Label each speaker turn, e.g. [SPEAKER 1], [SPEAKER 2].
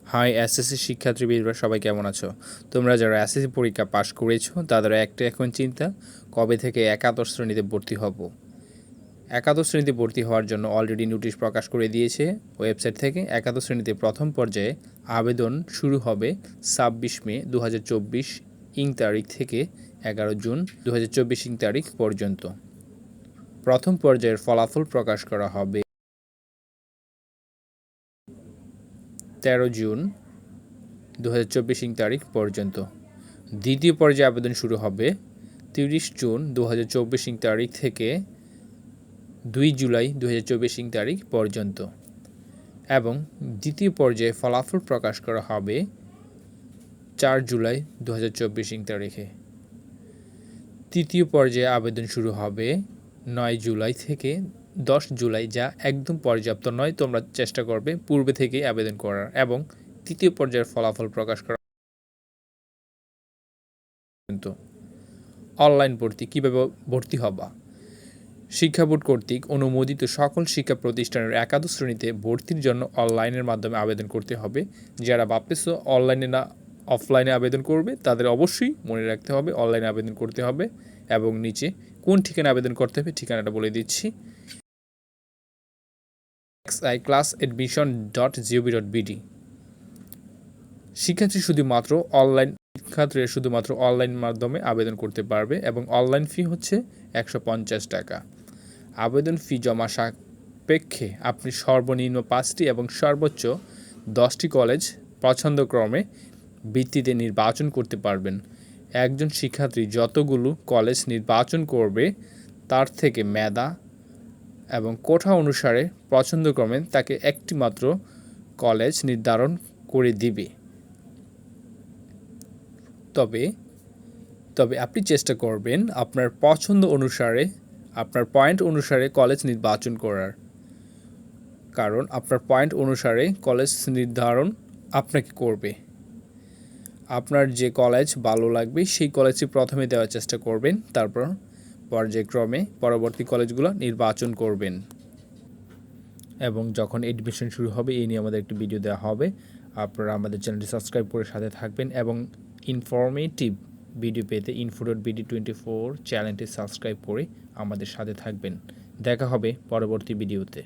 [SPEAKER 1] High SSC শিক্ষার্থীবৃন্দরা সবাই কেমন আছো? তোমরা যারা এসএসসি পরীক্ষা পাশ করেছো তাদের একটা এখন চিন্তা কবে থেকে একাদশ শ্রেণীতে ভর্তি হব। একাদশ শ্রেণীতে ভর্তি হওয়ার জন্য অলরেডি নোটিশ প্রকাশ করে দিয়েছে ওয়েবসাইট থেকে। একাদশ শ্রেণীতে প্রথম পর্যায়ে আবেদন শুরু হবে ২৬ মে ২০২৪ ইং তারিখ থেকে ১১ জুন ২০২৪ ইং তারিখ পর্যন্ত। প্রথম পর্যায়ের ফলাফল প্রকাশ করা হবে ১৩ জুন ২০২৪ ইং তারিখ পর্যন্ত। দ্বিতীয় পর্যায়ে আবেদন শুরু হবে ৩০ জুন ২০২৪ ইং তারিখ থেকে ২ জুলাই ২০২৪ ইং তারিখ পর্যন্ত এবং দ্বিতীয় পর্যায়ে ফলাফল প্রকাশ করা হবে ৪ জুলাই ২০২৪ ইং তারিখে। তৃতীয় পর্যায়ে আবেদন শুরু হবে ৯ জুলাই থেকে ১০ জুলাই, যা একদম পর্যাপ্ত নয়, তোমরা চেষ্টা করবে পূর্বে থেকেই আবেদন করার। এবং তৃতীয় পর্যায়ের ফলাফল প্রকাশ করা অনলাইন ভর্তি। কীভাবে ভর্তি হবা? শিক্ষা বোর্ড কর্তৃক অনুমোদিত সকল শিক্ষা প্রতিষ্ঠানের একাদশ শ্রেণীতে ভর্তির জন্য অনলাইনের মাধ্যমে আবেদন করতে হবে। যারা ভাবতেছো অনলাইনে না অফলাইনে আবেদন করবে, তাদের অবশ্যই মনে রাখতে হবে অনলাইনে আবেদন করতে হবে। এবং নিচে কোন ঠিকানা আবেদন করতে হবে ঠিকানাটা বলে দিচ্ছি: xiclassadmission.gov.bd। শিক্ষার্থীরা শুধুমাত্র অনলাইন মাধ্যমে আবেদন করতে পারবে এবং অনলাইন ফি হচ্ছে ১৫০ টাকা। আবেদন ফি জমা সাপেক্ষে আপনি সর্বনিম্ন ৫টি এবং সর্বোচ্চ ১০টি কলেজ পছন্দক্রমে ভিত্তিতে নির্বাচন করতে পারবেন। একজন শিক্ষার্থী যতগুলো কলেজ নির্বাচন করবে তার থেকে মেধা এবং কোঠা অনুসারে পছন্দক্রমে তাকে একটি মাত্র কলেজ নির্ধারণ করে দিবে। তবে আপনি চেষ্টা করবেন আপনার পছন্দ অনুসারে, আপনার পয়েন্ট অনুসারে কলেজ নির্বাচন করার, কারণ আপনার পয়েন্ট অনুসারে কলেজ নির্ধারণ আপনাকে করবে। আপনার যে কলেজ ভালো লাগবে সেই কলেজটি প্রথমে দেওয়ার চেষ্টা করবেন, তারপর পর্যায়ক্রমে পরবর্তী কলেজগুলো নির্বাচন করবেন। এবং যখন এডমিশন শুরু হবে এই নিয়ে আমাদের একটি ভিডিও দেওয়া হবে। আপনারা আমাদের চ্যানেলটি সাবস্ক্রাইব করে সাথে থাকবেন এবং ইনফরমেটিভ ভিডিও পেতে info.bd24 চ্যানেলটি সাবস্ক্রাইব করে আমাদের সাথে থাকবেন। দেখা হবে পরবর্তী ভিডিওতে।